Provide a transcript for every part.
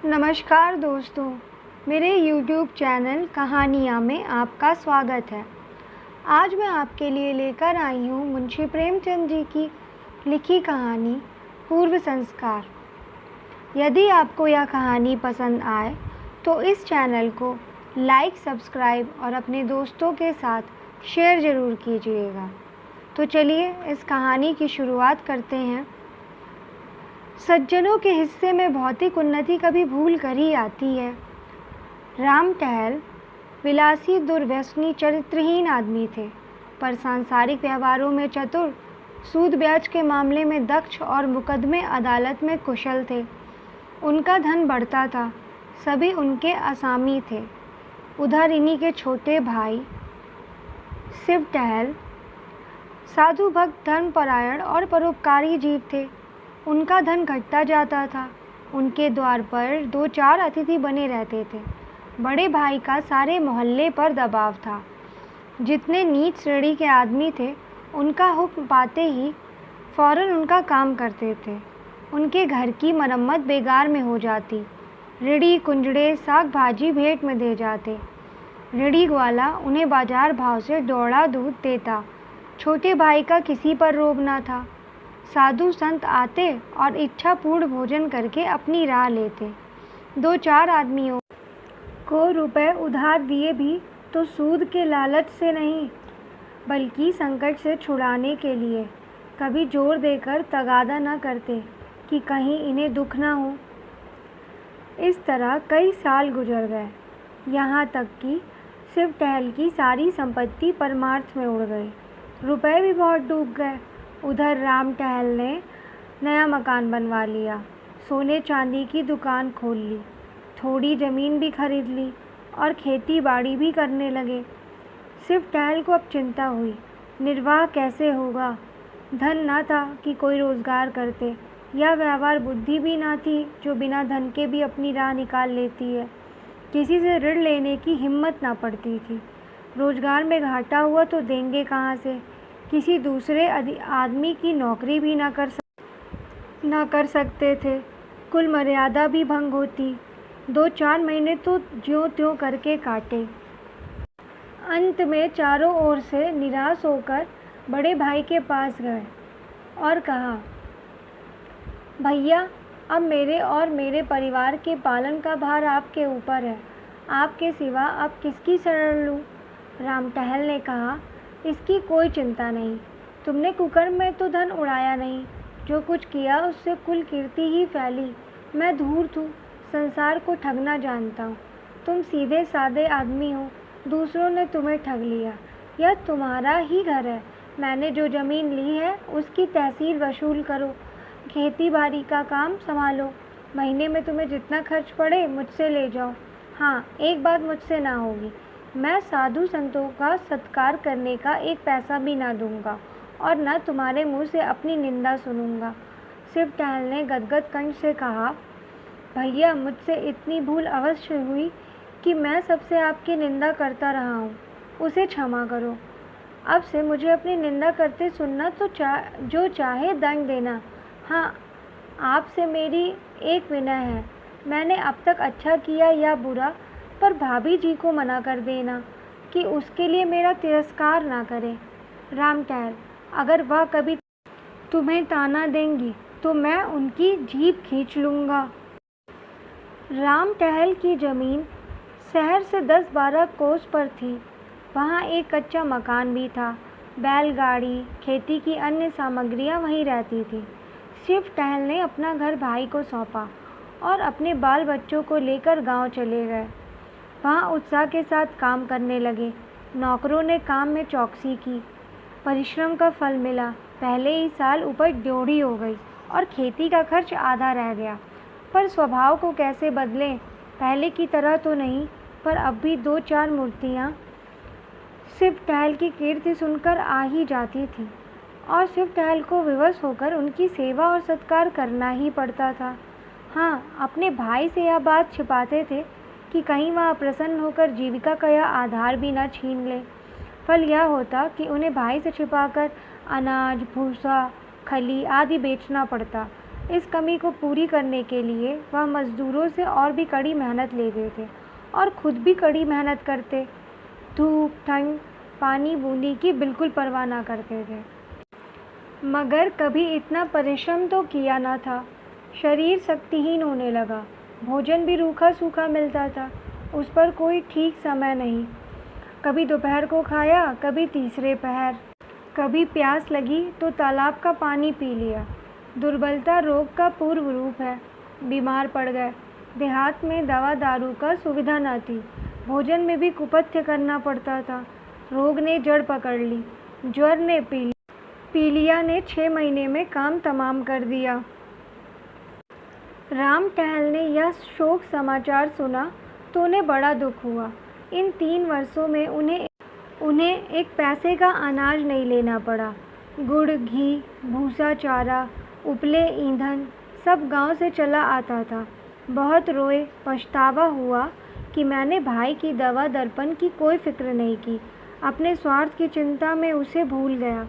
नमस्कार दोस्तों, मेरे YouTube चैनल कहानियाँ में आपका स्वागत है। आज मैं आपके लिए लेकर आई हूँ मुंशी प्रेमचंद जी की लिखी कहानी पूर्व संस्कार। यदि आपको यह कहानी पसंद आए तो इस चैनल को लाइक, सब्सक्राइब और अपने दोस्तों के साथ शेयर ज़रूर कीजिएगा। तो चलिए इस कहानी की शुरुआत करते हैं। सज्जनों के हिस्से में भौतिक उन्नति कभी भूल कर ही आती है। राम टहल विलासी, दुर्व्यसनी, चरित्रहीन आदमी थे, पर सांसारिक व्यवहारों में चतुर, सूद ब्याज के मामले में दक्ष और मुकदमे अदालत में कुशल थे। उनका धन बढ़ता था, सभी उनके असामी थे। उधर इन्हीं के छोटे भाई शिव टहल साधु भक्त, धर्मपरायण और परोपकारी जीव थे। उनका धन घटता जाता था। उनके द्वार पर 2-4 अतिथि बने रहते थे। बड़े भाई का सारे मोहल्ले पर दबाव था। जितने नीच श्रेणी के आदमी थे, उनका हुक्म पाते ही फौरन उनका काम करते थे। उनके घर की मरम्मत बेगार में हो जाती। रेड़ी, कुंजड़े, साग भाजी भेंट में दे जाते। रेड़ी वाला उन्हें बाजार भाव से दौड़ा दूध देता। छोटे भाई का किसी पर रोब न था। साधु संत आते और इच्छा पूर्ण भोजन करके अपनी राह लेते। 2-4 आदमियों को रुपए उधार दिए भी तो सूद के लालच से नहीं, बल्कि संकट से छुड़ाने के लिए। कभी जोर देकर तगादा न करते कि कहीं इन्हें दुख न हो। इस तरह कई साल गुजर गए, यहाँ तक कि शिव टहल की सारी संपत्ति परमार्थ में उड़ गई। रुपए भी बहुत डूब गए। उधर राम टहल ने नया मकान बनवा लिया, सोने चांदी की दुकान खोल ली, थोड़ी ज़मीन भी खरीद ली और खेती बाड़ी भी करने लगे। शिव टहल को अब चिंता हुई, निर्वाह कैसे होगा। धन न था कि कोई रोज़गार करते, या व्यवहार बुद्धि भी न थी जो बिना धन के भी अपनी राह निकाल लेती है। किसी से ऋण लेने की हिम्मत न पड़ती थी। रोज़गार में घाटा हुआ तो देंगे कहाँ से। किसी दूसरे आदमी की नौकरी भी न कर सकते थे। कुल मर्यादा भी भंग होती। 2-4 महीने तो ज्यों त्यों करके काटे। अंत में चारों ओर से निराश होकर बड़े भाई के पास गए और कहा, भैया, अब मेरे और मेरे परिवार के पालन का भार आपके ऊपर है। आपके सिवा अब किसकी शरण लूँ। राम टहल ने कहा, इसकी कोई चिंता नहीं। तुमने कुकर्म में तो धन उड़ाया नहीं। जो कुछ किया उससे कुल कीर्ति ही फैली। मैं धूर्त हूँ, संसार को ठगना जानता हूँ। तुम सीधे साधे आदमी हो, दूसरों ने तुम्हें ठग लिया। यह तुम्हारा ही घर है। मैंने जो ज़मीन ली है उसकी तहसील वसूल करो, खेती बाड़ी का काम संभालो। महीने में तुम्हें जितना खर्च पड़े मुझसे ले जाओ। हाँ, एक बात मुझसे ना होगी, मैं साधु संतों का सत्कार करने का एक पैसा भी ना दूंगा और न तुम्हारे मुंह से अपनी निंदा सुनूंगा। शिव टहल ने गदगद कंठ से कहा, भैया, मुझसे इतनी भूल अवश्य हुई कि मैं सबसे आपकी निंदा करता रहा हूँ। उसे क्षमा करो। अब से मुझे अपनी निंदा करते सुनना तो जो चाहे दंड देना। हाँ, आपसे मेरी एक विनय है। मैंने अब तक अच्छा किया या बुरा, पर भाभी जी को मना कर देना कि उसके लिए मेरा तिरस्कार ना करें। राम टहल, अगर वह कभी तुम्हें ताना देंगी तो मैं उनकी जीभ खींच लूँगा। राम टहल की ज़मीन शहर से 10-12 कोस पर थी। वहाँ एक कच्चा मकान भी था। बैलगाड़ी, खेती की अन्य सामग्रियाँ वहीं रहती थी। शिव टहल ने अपना घर भाई को सौंपा और अपने बाल बच्चों को लेकर गांव चले गए। वहाँ उत्साह के साथ काम करने लगे। नौकरों ने काम में चौकसी की। परिश्रम का फल मिला। पहले ही साल उपज ड्योढ़ी हो गई और खेती का खर्च आधा रह गया। पर स्वभाव को कैसे बदलें। पहले की तरह तो नहीं, पर अब भी 2-4 मूर्तियाँ शिव टहल की कीर्ति सुनकर आ ही जाती थी और शिव टहल को विवश होकर उनकी सेवा और सत्कार करना ही पड़ता था। हाँ, अपने भाई से यह बात छिपाते थे कि कहीं वह प्रसन्न होकर जीविका का यह आधार भी न छीन ले। फल यह होता कि उन्हें भाई से छिपाकर अनाज, भूसा, खली आदि बेचना पड़ता। इस कमी को पूरी करने के लिए वह मज़दूरों से और भी कड़ी मेहनत लेते थे और खुद भी कड़ी मेहनत करते। धूप, ठंड, पानी बूंदी की बिल्कुल परवाह ना करते थे। मगर कभी इतना परिश्रम तो किया ना था। शरीर शक्तिहीन होने लगा। भोजन भी रूखा सूखा मिलता था। उस पर कोई ठीक समय नहीं। कभी दोपहर को खाया, कभी तीसरे पहर। कभी प्यास लगी तो तालाब का पानी पी लिया। दुर्बलता रोग का पूर्व रूप है। बीमार पड़ गए। देहात में दवा दारू का सुविधा न थी। भोजन में भी कुपथ्य करना पड़ता था। रोग ने जड़ पकड़ ली। ज्वर ने पीलिया ने 6 महीने में काम तमाम कर दिया। राम टहल ने यह शोक समाचार सुना तो उन्हें बड़ा दुख हुआ। इन 3 वर्षों में उन्हें एक पैसे का अनाज नहीं लेना पड़ा। गुड़, घी, भूसा, चारा, उपले, ईंधन सब गांव से चला आता था। बहुत रोए, पछतावा हुआ कि मैंने भाई की दवा दर्पण की कोई फिक्र नहीं की। अपने स्वार्थ की चिंता में उसे भूल गया।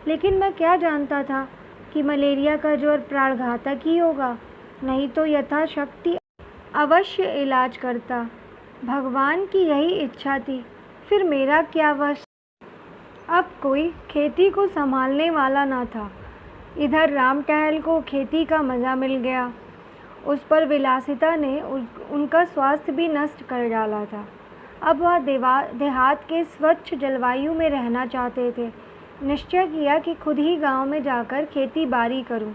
लेकिन मैं क्या जानता था कि मलेरिया का ज्वर प्राणघातक ही होगा। नहीं तो यथाशक्ति अवश्य इलाज करता। भगवान की यही इच्छा थी। फिर मेरा क्या वश। अब कोई खेती को संभालने वाला ना था। इधर राम टहल को खेती का मज़ा मिल गया। उस पर विलासिता ने उनका स्वास्थ्य भी नष्ट कर डाला था। अब वह देहात के स्वच्छ जलवायु में रहना चाहते थे। निश्चय किया कि खुद ही गांव में जाकर खेती बाड़ी करूं।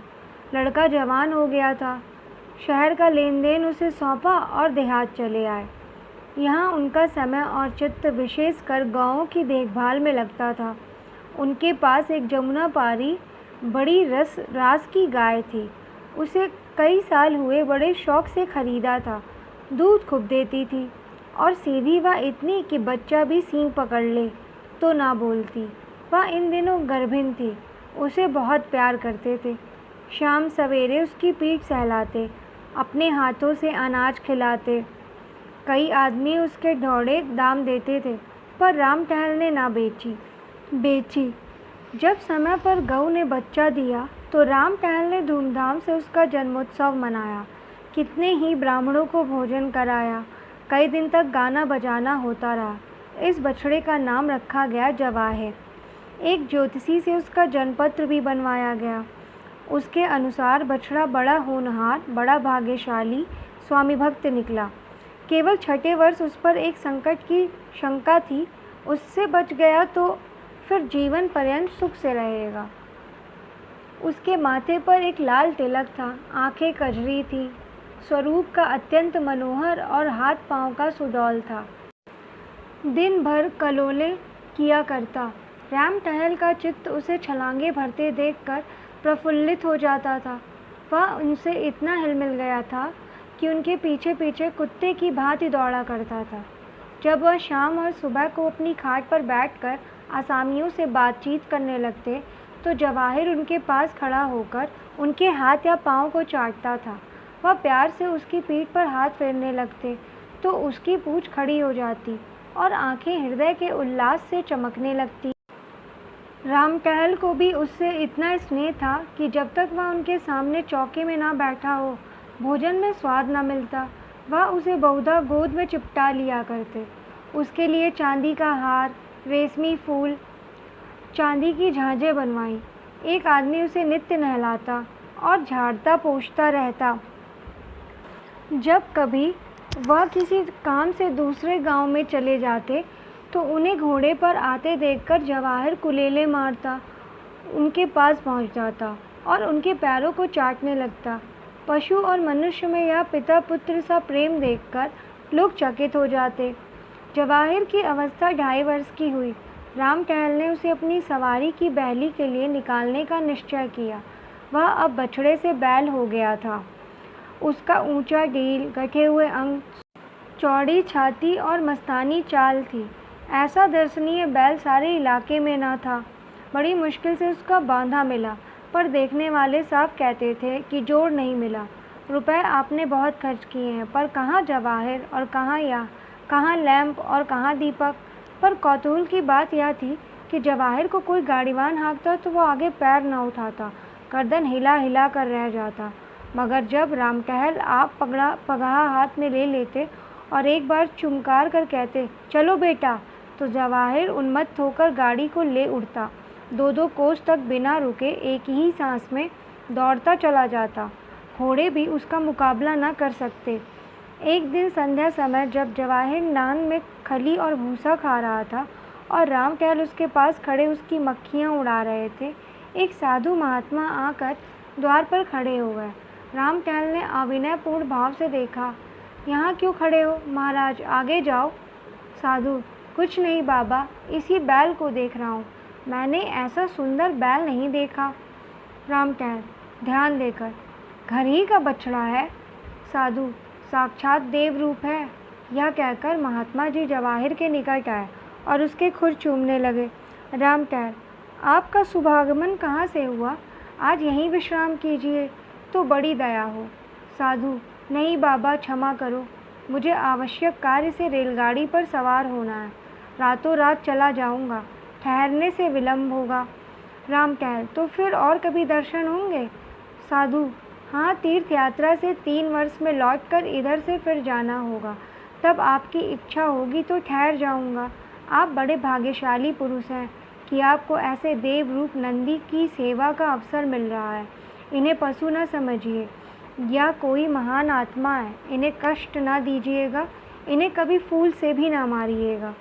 लड़का जवान हो गया था। शहर का लेन देन उसे सौंपा और देहात चले आए। यहाँ उनका समय और चित्त विशेषकर गाँवों की देखभाल में लगता था। उनके पास एक जमुना पारी बड़ी रास की गाय थी। उसे कई साल हुए बड़े शौक से खरीदा था। दूध खूब देती थी और सीधी वह इतनी कि बच्चा भी सींग पकड़ ले तो ना बोलती। वह इन दिनों गर्भिण थी। उसे बहुत प्यार करते थे। शाम सवेरे उसकी पीठ सहलाते, अपने हाथों से अनाज खिलाते। कई आदमी उसके ढौड़े दाम देते थे, पर राम टहल ने ना बेची। जब समय पर गऊ ने बच्चा दिया तो राम टहल ने धूमधाम से उसका जन्मोत्सव मनाया। कितने ही ब्राह्मणों को भोजन कराया। कई दिन तक गाना बजाना होता रहा। इस बछड़े का नाम रखा गया जवाहिर। एक ज्योतिषी से उसका जन्मपत्र भी बनवाया गया। उसके अनुसार बछड़ा बड़ा होनहार, बड़ा भाग्यशाली, स्वामी भक्त निकला। केवल 6ठे वर्ष उस पर एक संकट की शंका थी। उससे बच गया तो फिर जीवन पर्यंत सुख से रहेगा। उसके माथे पर एक लाल तिलक था। आंखें कजरी थी। स्वरूप का अत्यंत मनोहर और हाथ पांव का सुडौल था। दिन भर कलोले किया करता। राम टहल का चित्त उसे छलांगे भरते देखकर प्रफुल्लित हो जाता था। वह उनसे इतना हिलमिल गया था कि उनके पीछे पीछे कुत्ते की भांति दौड़ा करता था। जब वह शाम और सुबह को अपनी खाट पर बैठकर आसामियों से बातचीत करने लगते तो जवाहिर उनके पास खड़ा होकर उनके हाथ या पाँव को चाटता था। वह प्यार से उसकी पीठ पर हाथ फेरने लगते तो उसकी पूँछ खड़ी हो जाती और आंखें हृदय के उल्लास से चमकने लगती। राम टहल को भी उससे इतना स्नेह था कि जब तक वह उनके सामने चौके में ना बैठा हो, भोजन में स्वाद न मिलता। वह उसे बहुधा गोद में चिपटा लिया करते। उसके लिए चांदी का हार, रेशमी फूल, चांदी की झांझें बनवाई। एक आदमी उसे नित्य नहलाता और झाड़ता पोंछता रहता। जब कभी वह किसी काम से दूसरे गांव में चले जाते तो उन्हें घोड़े पर आते देखकर जवाहिर कुलेले मारता, उनके पास पहुंच जाता और उनके पैरों को चाटने लगता। पशु और मनुष्य में यह पिता पुत्र सा प्रेम देखकर लोग चकित हो जाते। जवाहिर की अवस्था 2.5 वर्ष की हुई। राम टहल ने उसे अपनी सवारी की बैली के लिए निकालने का निश्चय किया। वह अब बछड़े से बैल हो गया था। उसका ऊंचा डील, गठे हुए अंग, चौड़ी छाती और मस्तानी चाल थी। ऐसा दर्शनीय बैल सारे इलाके में न था। बड़ी मुश्किल से उसका बांधा मिला, पर देखने वाले साफ कहते थे कि जोड़ नहीं मिला। रुपए आपने बहुत खर्च किए हैं, पर कहाँ जवाहिर और कहाँ लैंप और कहाँ दीपक। पर कौतूहल की बात यह थी कि जवाहिर को कोई गाड़ीवान हाँकता तो वो आगे पैर न उठाता, गर्दन हिला हिला कर रह जाता। मगर जब रामटहल आप पगहा हाथ में ले लेते और एक बार चुमकार कर कहते, चलो बेटा, तो जवाहिर उन्मत्त होकर गाड़ी को ले उड़ता। 2-2 कोस तक बिना रुके एक ही सांस में दौड़ता चला जाता। घोड़े भी उसका मुकाबला न कर सकते। एक दिन संध्या समय जब जवाहिर नान में खली और भूसा खा रहा था और रामटहल उसके पास खड़े उसकी मक्खियाँ उड़ा रहे थे, एक साधु महात्मा आकर द्वार पर खड़े हो गए। रामटहल ने अविनयपूर्ण भाव से देखा। यहाँ क्यों खड़े हो महाराज, आगे जाओ। साधु, कुछ नहीं बाबा, इसी बैल को देख रहा हूँ। मैंने ऐसा सुंदर बैल नहीं देखा। रामटहल ध्यान देकर, घर ही का बछड़ा है। साधु, साक्षात देव रूप है। यह कहकर महात्मा जी जवाहिर के निकट आए और उसके खुर चूमने लगे। रामटहल, आपका शुभागमन कहाँ से हुआ? आज यहीं विश्राम कीजिए तो बड़ी दया हो। साधु, नहीं बाबा, क्षमा करो, मुझे आवश्यक कार्य से रेलगाड़ी पर सवार होना है। रातों रात चला जाऊंगा, ठहरने से विलम्ब होगा। रामटहल, तो फिर और कभी दर्शन होंगे? साधु, हाँ, तीर्थ यात्रा से 3 वर्ष में लौटकर इधर से फिर जाना होगा। तब आपकी इच्छा होगी तो ठहर जाऊंगा। आप बड़े भाग्यशाली पुरुष हैं कि आपको ऐसे देव रूप नंदी की सेवा का अवसर मिल रहा है। इन्हें पशु न समझिए, यह कोई महान आत्मा है। इन्हें कष्ट न दीजिएगा, इन्हें कभी फूल से भी ना मारिएगा।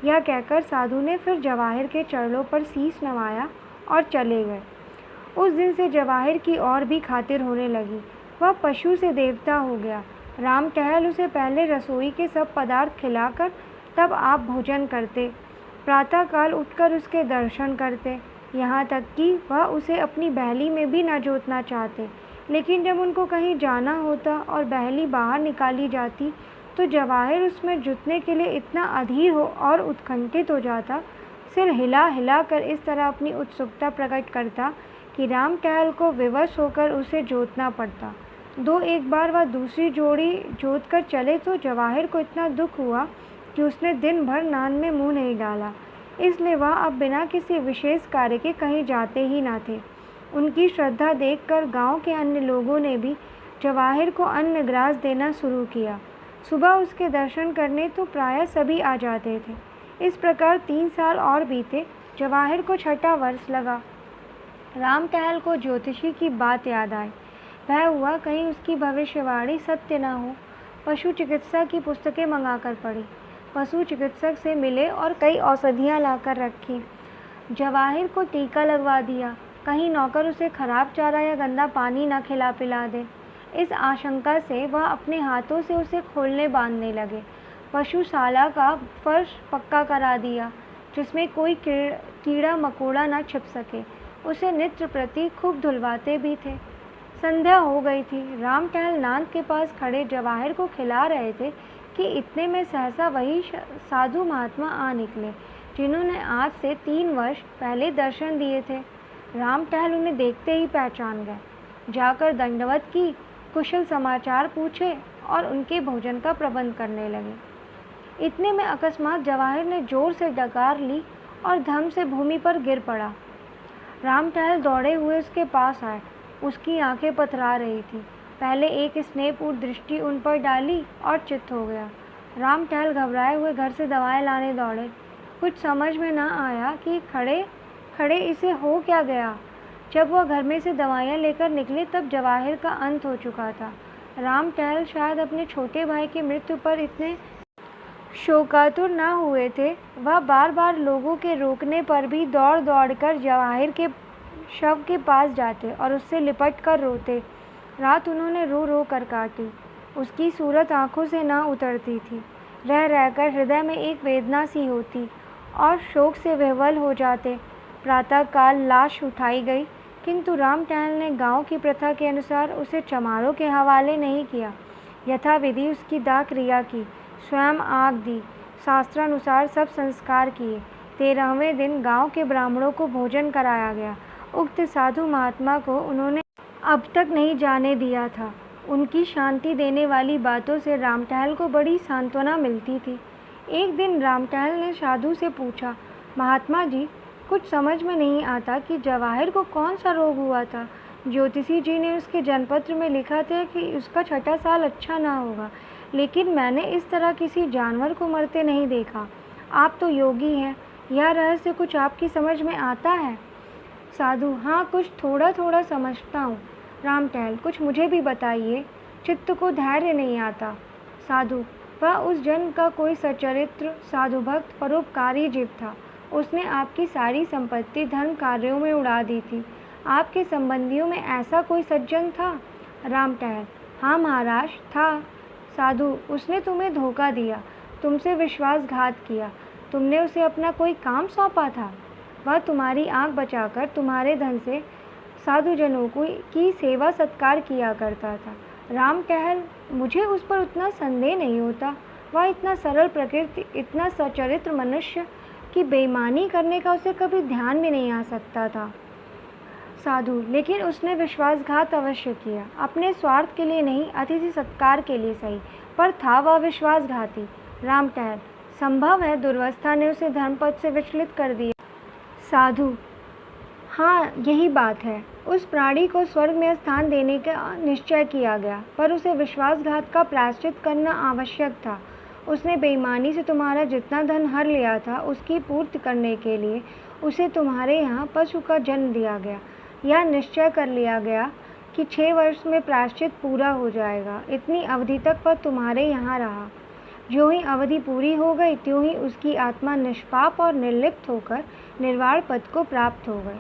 यह कहकर साधु ने फिर जवाहिर के चरणों पर शीश नवाया और चले गए। उस दिन से जवाहिर की और भी खातिर होने लगी। वह पशु से देवता हो गया। रामटहल उसे पहले रसोई के सब पदार्थ खिलाकर तब आप भोजन करते। प्रातःकाल उठकर उसके दर्शन करते, यहाँ तक कि वह उसे अपनी बहली में भी न जोतना चाहते। लेकिन जब उनको कहीं जाना होता और बहली बाहर निकाली जाती तो जवाहिर उसमें जुतने के लिए इतना अधीर हो और उत्कंठित हो जाता, सिर हिला हिला कर इस तरह अपनी उत्सुकता प्रकट करता कि रामटहल को विवश होकर उसे जोतना पड़ता। 2-1 बार वह दूसरी जोड़ी जोत कर चले तो जवाहिर को इतना दुख हुआ कि उसने दिन भर नान में मुंह नहीं डाला। इसलिए वह अब बिना किसी विशेष कार्य के कहीं जाते ही ना थे। उनकी श्रद्धा देखकर गांव के अन्य लोगों ने भी जवाहिर को अन्न ग्रास देना शुरू किया। सुबह उसके दर्शन करने तो प्रायः सभी आ जाते थे। इस प्रकार 3 साल और बीते। जवाहिर को 6ठा वर्ष लगा। रामटहल को ज्योतिषी की बात याद आई। वह हुआ कहीं उसकी भविष्यवाणी सत्य न हो। पशु चिकित्सा की पुस्तकें मंगाकर पढ़ी, पशु चिकित्सक से मिले और कई औषधियाँ लाकर रखी। जवाहिर को टीका लगवा दिया, कहीं नौकर उसे खराब चारा या गंदा पानी न खिला पिला दे। इस आशंका से वह अपने हाथों से उसे खोलने बांधने लगे। पशुशाला का फर्श पक्का करा दिया जिसमें कोई कीड़ा मकोड़ा न छिप सके। उसे नित्य प्रति खूब धुलवाते भी थे। संध्या हो गई थी। रामटहल नांद के पास खड़े जवाहिर को खिला रहे थे कि इतने में सहसा वही साधु महात्मा आ निकले जिन्होंने आज से 3 वर्ष पहले दर्शन दिए थे। रामटहल उन्हें देखते ही पहचान गए। जाकर दंडवत की, कुशल समाचार पूछे और उनके भोजन का प्रबंध करने लगे। इतने में अकस्मात जवाहिर ने जोर से डकार ली और धम से भूमि पर गिर पड़ा। रामटहल दौड़े हुए उसके पास आए। उसकी आंखें पथरा रही थी। पहले एक स्नेहपूर्ण दृष्टि उन पर डाली और चित्त हो गया। रामटहल घबराए हुए घर से दवाएं लाने दौड़े। कुछ समझ में न आया कि खड़े खड़े इसे हो क्या गया। जब वह घर में से दवाइयाँ लेकर निकले तब जवाहिर का अंत हो चुका था। रामटहल शायद अपने छोटे भाई की मृत्यु पर इतने शोकातुर न हुए थे। वह बार बार लोगों के रोकने पर भी दौड़ दौड़ कर जवाहिर के शव के पास जाते और उससे लिपट कर रोते। रात उन्होंने रो रो कर काटी। उसकी सूरत आंखों से न उतरती थी। रह रहकर हृदय में एक वेदना सी होती और शोक से विह्वल हो जाते। प्रातःकाल लाश उठाई गई, किंतु रामटहल ने गांव की प्रथा के अनुसार उसे चमारों के हवाले नहीं किया। यथाविधि उसकी दाह क्रिया की, स्वयं आग दी, शास्त्रानुसार सब संस्कार किए। 13वें दिन गांव के ब्राह्मणों को भोजन कराया गया। उक्त साधु महात्मा को उन्होंने अब तक नहीं जाने दिया था। उनकी शांति देने वाली बातों से रामटहल को बड़ी सांत्वना मिलती थी। एक दिन रामटहल ने साधु से पूछा, महात्मा जी, कुछ समझ में नहीं आता कि जवाहिर को कौन सा रोग हुआ था ज्योतिषी जी ने उसके जन्मपत्र में लिखा था कि उसका छठा साल अच्छा ना होगा, लेकिन मैंने इस तरह किसी जानवर को मरते नहीं देखा। आप तो योगी हैं, यह रहस्य कुछ आपकी समझ में आता है? साधु: हाँ, कुछ थोड़ा थोड़ा समझता हूँ। राम टहल: कुछ मुझे भी बताइए, चित्त को धैर्य नहीं आता। साधु: वह उस जन्म का कोई सच्चरित्र साधु भक्त परोपकारी जीव था। उसने आपकी सारी संपत्ति धर्म कार्यों में उड़ा दी थी। आपके संबंधियों में ऐसा कोई सज्जन था? राम टहल: हाँ महाराज, था। साधु: उसने तुम्हें धोखा दिया, तुमसे विश्वासघात किया। तुमने उसे अपना कोई काम सौंपा था? वह तुम्हारी आंख बचाकर तुम्हारे धन से साधुजनों की सेवा सत्कार किया करता था। राम टहल: मुझे उस पर उतना संदेह नहीं होता। वह इतना सरल प्रकृति, इतना सच्चरित्र मनुष्य कि बेईमानी करने का उसे कभी ध्यान में नहीं आ सकता था। साधु: लेकिन उसने विश्वासघात अवश्य किया, अपने स्वार्थ के लिए नहीं, अतिथि सत्कार के लिए सही, पर था वह विश्वासघाती। राम टहल: संभव है दुर्वस्था ने उसे धर्मपद से विचलित कर दिया। साधु: हाँ, यही बात है। उस प्राणी को स्वर्ग में स्थान देने का निश्चय किया गया, पर उसे विश्वासघात का प्रायश्चित करना आवश्यक था। उसने बेईमानी से तुम्हारा जितना धन हर लिया था, उसकी पूर्ति करने के लिए उसे तुम्हारे यहाँ पशु का जन्म दिया गया। यह निश्चय कर लिया गया कि 6 वर्ष में प्रायश्चित पूरा हो जाएगा। इतनी अवधि तक वह तुम्हारे यहाँ रहा। ज्यों ही अवधि पूरी हो गई, त्यों ही उसकी आत्मा निष्पाप और निर्लिप्त होकर निर्वाण पद को प्राप्त हो गई।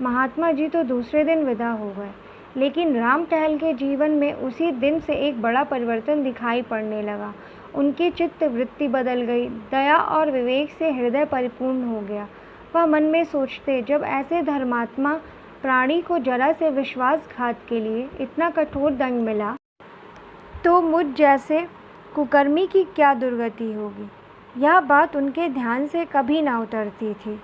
महात्मा जी तो दूसरे दिन विदा हो गए, लेकिन राम टहल के जीवन में उसी दिन से एक बड़ा परिवर्तन दिखाई पड़ने लगा। उनकी चित्त वृत्ति बदल गई, दया और विवेक से हृदय परिपूर्ण हो गया। वह मन में सोचते, जब ऐसे धर्मात्मा प्राणी को जरा से विश्वासघात के लिए इतना कठोर दंड मिला, तो मुझ जैसे कुकर्मी की क्या दुर्गति होगी। यह बात उनके ध्यान से कभी ना उतरती थी।